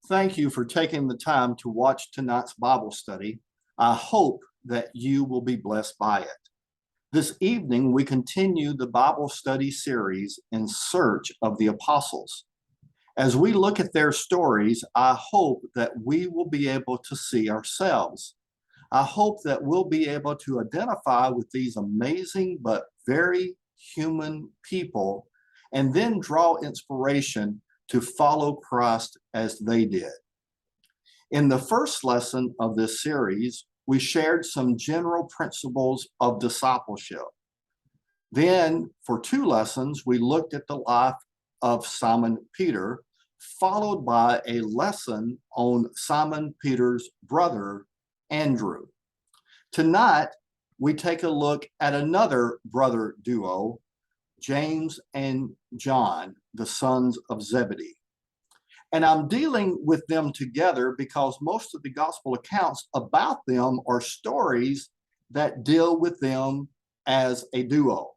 Thank you for taking the time to watch tonight's Bible study. I hope that you will be blessed by it. This evening, we continue the Bible study series In Search of the Apostles. As we look at their stories, I hope that we will be able to see ourselves. I hope that we'll be able to identify with these amazing but very human people and then draw inspiration to follow Christ as they did. In the first lesson of this series, we shared some general principles of discipleship. Then, for 2 lessons, we looked at the life of Simon Peter, followed by a lesson on Simon Peter's brother, Andrew. Tonight, we take a look at another brother duo, James and John, the sons of Zebedee. And I'm dealing with them together because most of the gospel accounts about them are stories that deal with them as a duo.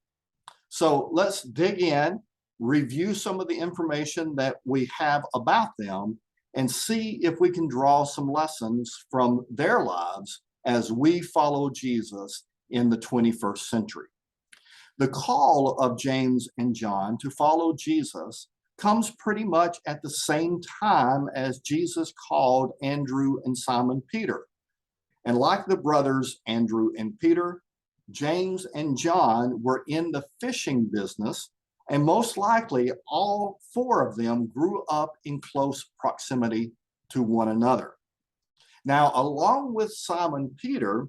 So let's dig in, review some of the information that we have about them, and see if we can draw some lessons from their lives as we follow Jesus in the 21st century. The call of James and John to follow Jesus comes pretty much at the same time as Jesus called Andrew and Simon Peter. And like the brothers Andrew and Peter, James and John were in the fishing business, and most likely all 4 of them grew up in close proximity to one another. Now, along with Simon Peter,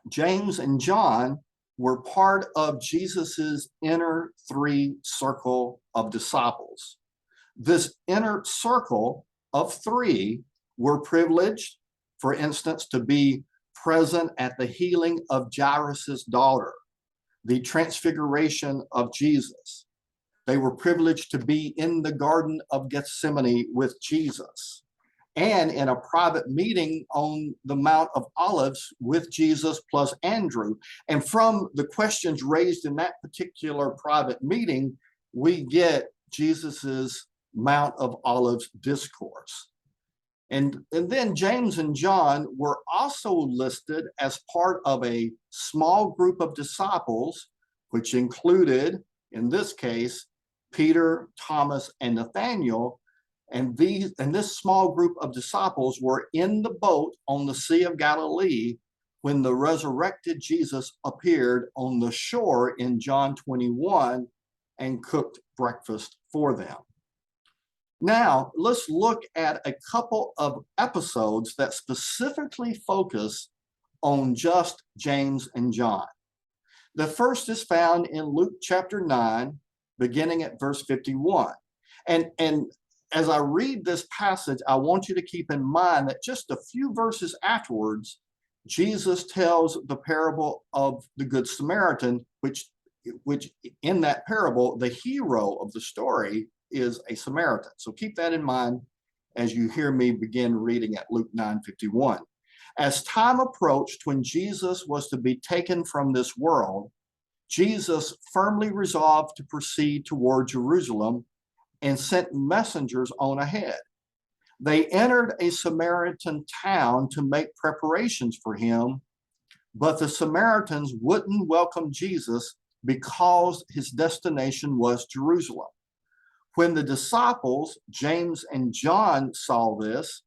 James and John were part of Jesus's inner 3 circle of disciples. This inner circle of 3 were privileged, for instance, to be present at the healing of Jairus' daughter, the transfiguration of Jesus. They were privileged to be in the Garden of Gethsemane with Jesus, and in a private meeting on the Mount of Olives with Jesus plus Andrew. And from the questions raised in that particular private meeting, we get Jesus's Mount of Olives discourse. And then James and John were also listed as part of a small group of disciples, which included, in this case, Peter, Thomas, and Nathaniel. And this small group of disciples were in the boat on the Sea of Galilee when the resurrected Jesus appeared on the shore in John 21 and cooked breakfast for them. Now, let's look at a couple of episodes that specifically focus on just James and John. The first is found in Luke chapter 9, beginning at verse 51. And as I read this passage, I want you to keep in mind that just a few verses afterwards, Jesus tells the parable of the Good Samaritan, which in that parable, the hero of the story is a Samaritan. So keep that in mind as you hear me begin reading at Luke 9:51. As time approached when Jesus was to be taken from this world, Jesus firmly resolved to proceed toward Jerusalem and sent messengers on ahead. They entered a Samaritan town to make preparations for him, but the Samaritans wouldn't welcome Jesus because his destination was Jerusalem. When the disciples, James and John, saw this,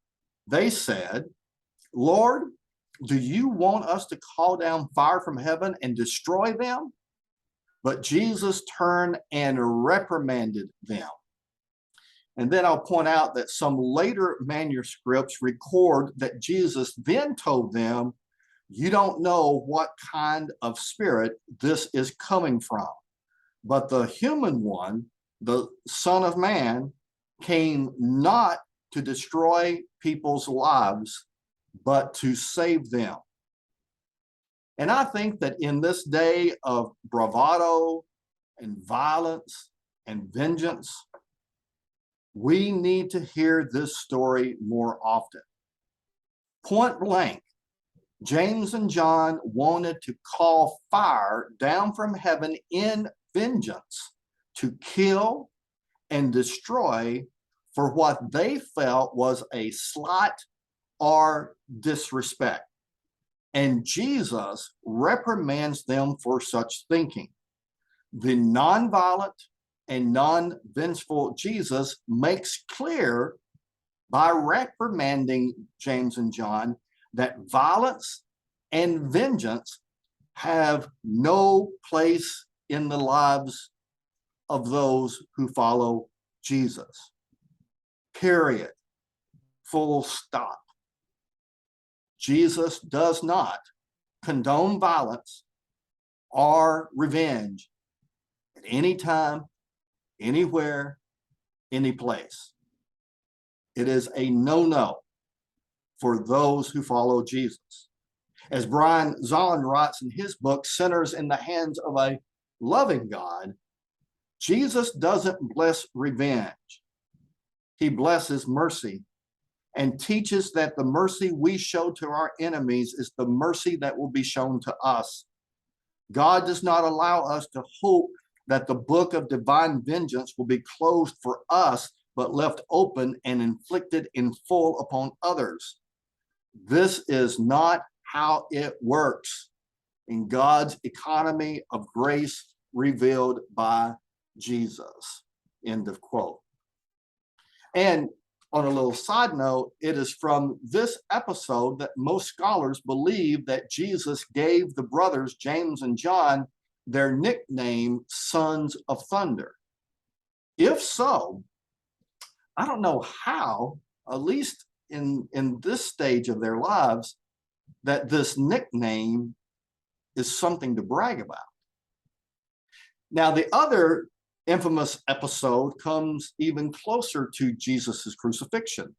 they said, "Lord, do you want us to call down fire from heaven and destroy them?" But Jesus turned and reprimanded them. And then I'll point out that some later manuscripts record that Jesus then told them, "You don't know what kind of spirit this is coming from. But the human one, the Son of Man, came not to destroy people's lives, but to save them." And I think that in this day of bravado and violence and vengeance, we need to hear this story more often. Point blank, James and John wanted to call fire down from heaven in vengeance to kill and destroy for what they felt was a slight or disrespect. And Jesus reprimands them for such thinking. The nonviolent and non-vengeful Jesus makes clear by reprimanding James and John that violence and vengeance have no place in the lives of those who follow Jesus. Period. Full stop. Jesus does not condone violence or revenge at any time, anywhere, any place. It is a no-no for those who follow Jesus. As Brian Zahnd writes in his book, Sinners in the Hands of a Loving God, Jesus doesn't bless revenge. He blesses mercy and teaches that the mercy we show to our enemies is the mercy that will be shown to us. God does not allow us to hope that the book of divine vengeance will be closed for us, but left open and inflicted in full upon others. This is not how it works in God's economy of grace revealed by Jesus. End of quote. And on a little side note, it is from this episode that most scholars believe that Jesus gave the brothers, James and John, their nickname, Sons of Thunder. If so, I don't know how, at least in this stage of their lives, that this nickname is something to brag about. Now, the other infamous episode comes even closer to Jesus's crucifixion.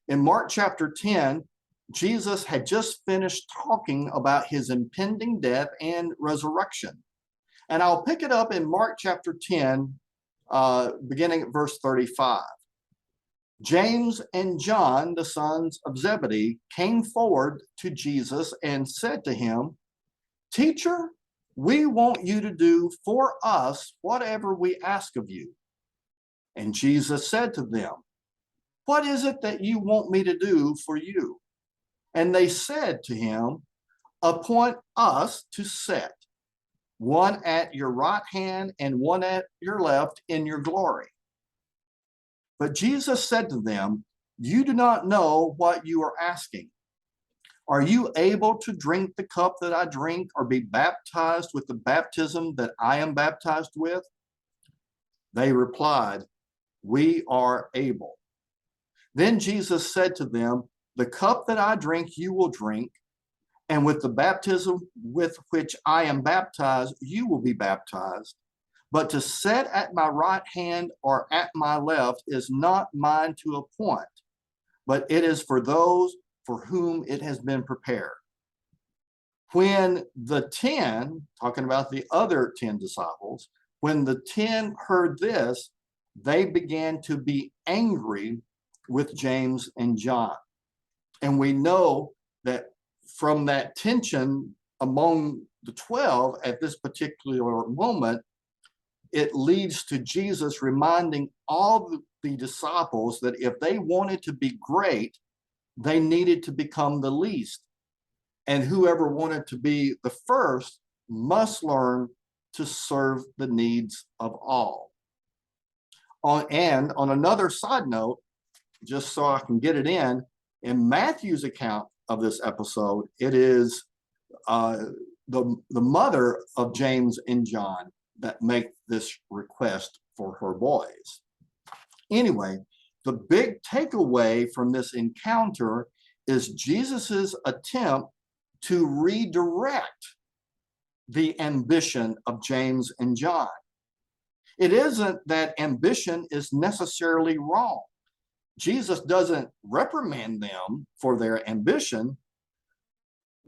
In Mark chapter 10, Jesus had just finished talking about his impending death and resurrection. And I'll pick it up in Mark chapter 10, beginning at verse 35. James and John, the sons of Zebedee, came forward to Jesus and said to him, "Teacher, we want you to do for us whatever we ask of you." And Jesus said to them, "What is it that you want me to do for you?" And they said to him, "Appoint us to sit, one at your right hand and one at your left in your glory." But Jesus said to them, "You do not know what you are asking. Are you able to drink the cup that I drink, or be baptized with the baptism that I am baptized with?" They replied, "We are able." Then Jesus said to them, "The cup that I drink you will drink, and with the baptism with which I am baptized you will be baptized. But to sit at my right hand or at my left is not mine to appoint, but it is for those for whom it has been prepared." When the 10, talking about the other 10 disciples, when the 10 heard this, they began to be angry with James and John. And we know that from that tension among the 12 at this particular moment, it leads to Jesus reminding all the disciples that if they wanted to be great, they needed to become the least. And whoever wanted to be the first must learn to serve the needs of all. And on another side note, just so I can get it in Matthew's account of this episode, it is the mother of James and John that make this request for her boys. Anyway, the big takeaway from this encounter is Jesus's attempt to redirect the ambition of James and John. It isn't that ambition is necessarily wrong. Jesus doesn't reprimand them for their ambition,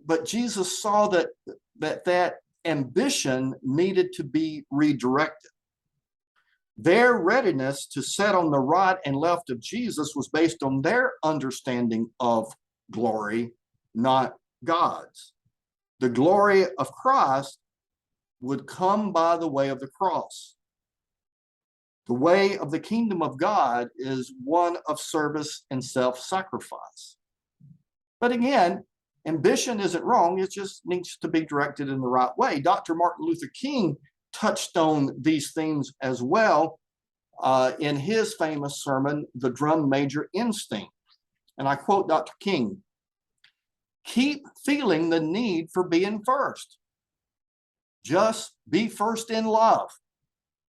but Jesus saw that ambition needed to be redirected. Their readiness to sit on the right and left of Jesus was based on their understanding of glory, not God's. The glory of Christ would come by the way of the cross. The way of the kingdom of God is one of service and self-sacrifice. But again, ambition isn't wrong. It just needs to be directed in the right way. Dr. Martin Luther King touched on these themes as well in his famous sermon, The Drum Major Instinct. And I quote Dr. King, "Keep feeling the need for being first. Just be first in love.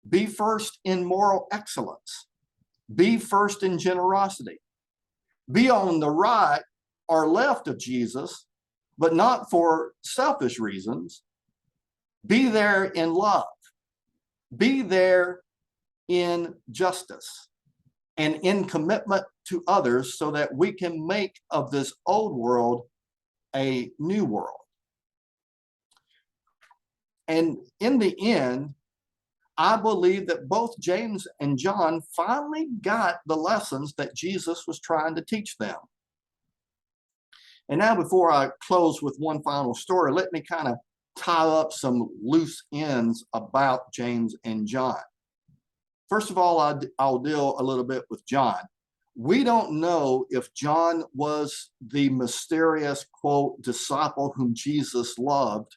Be first in moral excellence. Be first in generosity. Be on the right or left of Jesus, but not for selfish reasons. Be there in love. Be there in justice and in commitment to others so that we can make of this old world a new world." And in the end, I believe that both James and John finally got the lessons that Jesus was trying to teach them. And now, before I close with one final story, let me kind of tie up some loose ends about James and John. First of all, I'll deal a little bit with John. We don't know if John was the mysterious, quote, disciple whom Jesus loved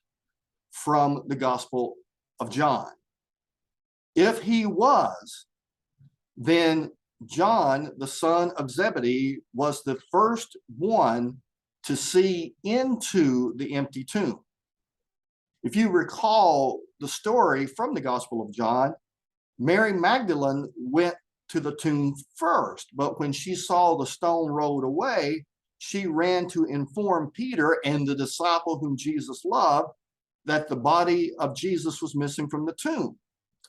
from the Gospel of John. If he was, then John, the son of Zebedee, was the first one to see into the empty tomb. If you recall the story from the Gospel of John, Mary Magdalene went to the tomb first, but when she saw the stone rolled away, she ran to inform Peter and the disciple whom Jesus loved that the body of Jesus was missing from the tomb.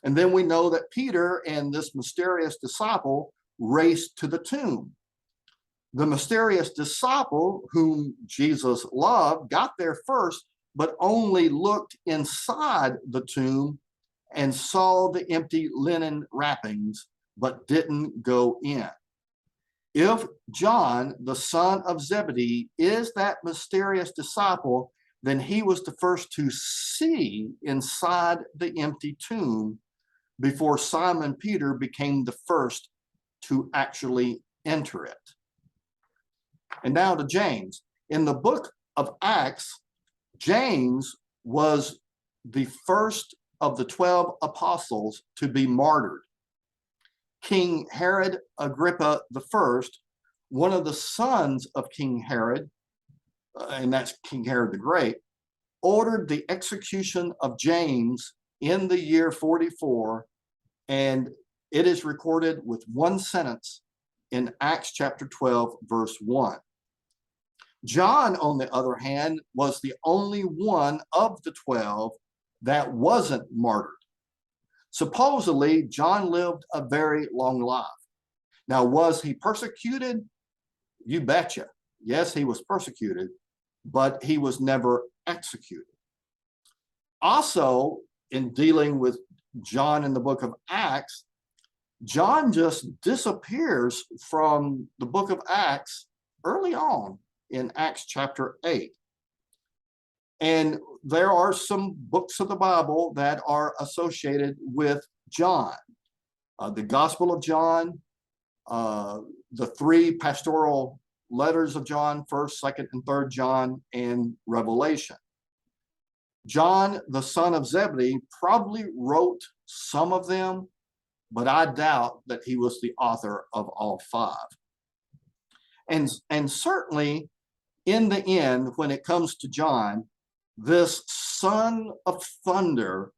And then we know that Peter and this mysterious disciple raced to the tomb. The mysterious disciple whom Jesus loved got there first, but only looked inside the tomb and saw the empty linen wrappings, but didn't go in. If John, the son of Zebedee, is that mysterious disciple, then he was the first to see inside the empty tomb before Simon Peter became the first to actually enter it. And now to James. In the book of Acts, James was the first of the 12 apostles to be martyred. King Herod Agrippa I, one of the sons of King Herod, and that's King Herod the Great, ordered the execution of James in the year 44, and it is recorded with one sentence in Acts chapter 12, verse 1. John, on the other hand, was the only one of the 12 that wasn't martyred. Supposedly, John lived a very long life. Now, was he persecuted? You betcha. Yes, he was persecuted, but he was never executed. Also, in dealing with John in the book of Acts, John just disappears from the book of Acts early on in Acts chapter 8. And there are some books of the Bible that are associated with John. The Gospel of John, the three pastoral letters of John, 1st, 2nd, and 3rd John, and Revelation. John, the son of Zebedee, probably wrote some of them, but I doubt that he was the author of all 5. And certainly, in the end, when it comes to John, this son of thunder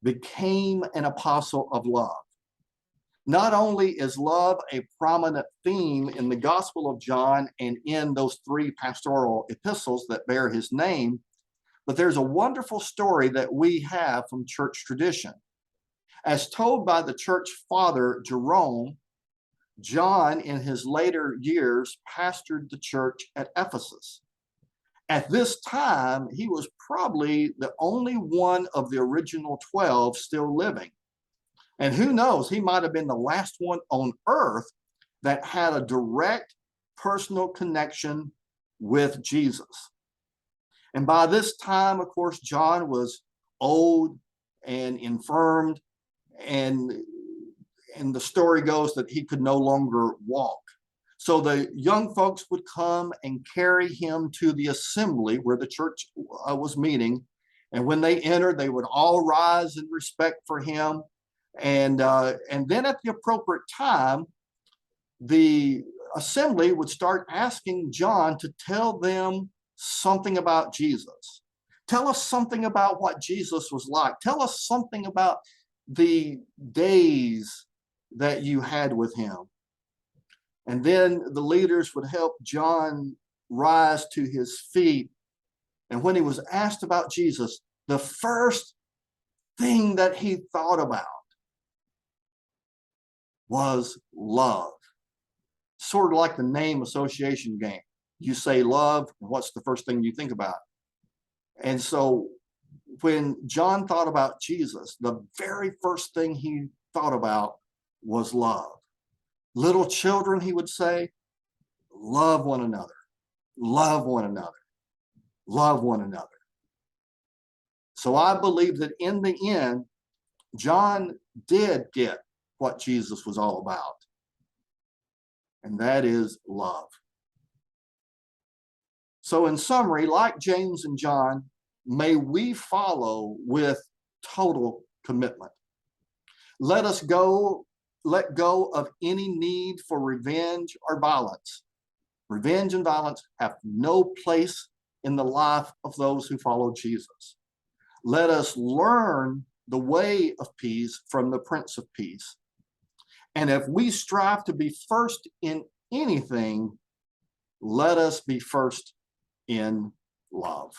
became an apostle of love. Not only is love a prominent theme in the Gospel of John and in those 3 pastoral epistles that bear his name, but there's a wonderful story that we have from church tradition. As told by the church father Jerome, John, in his later years, pastored the church at Ephesus. At this time, he was probably the only one of the original 12 still living. And who knows, he might have been the last one on earth that had a direct personal connection with Jesus. And by this time, of course, John was old and infirmed, and and the story goes that he could no longer walk. So the young folks would come and carry him to the assembly where the church was meeting. And when they entered, they would all rise in respect for him. And then at the appropriate time, the assembly would start asking John to tell them something about Jesus. Tell us something about what Jesus was like. Tell us something about the days that you had with him. And then the leaders would help John rise to his feet. And when he was asked about Jesus, the first thing that he thought about was love. Sort of like the name association game. You say love, what's the first thing you think about? And so when John thought about Jesus, the very first thing he thought about was love. Little children, he would say, love one another, love one another, love one another. So I believe that in the end, John did get what Jesus was all about, and that is love. So in summary, like James and John, may we follow with total commitment. Let go of any need for revenge or violence. Revenge and violence have no place in the life of those who follow Jesus. Let us learn the way of peace from the Prince of Peace. And if we strive to be first in anything, let us be first in love.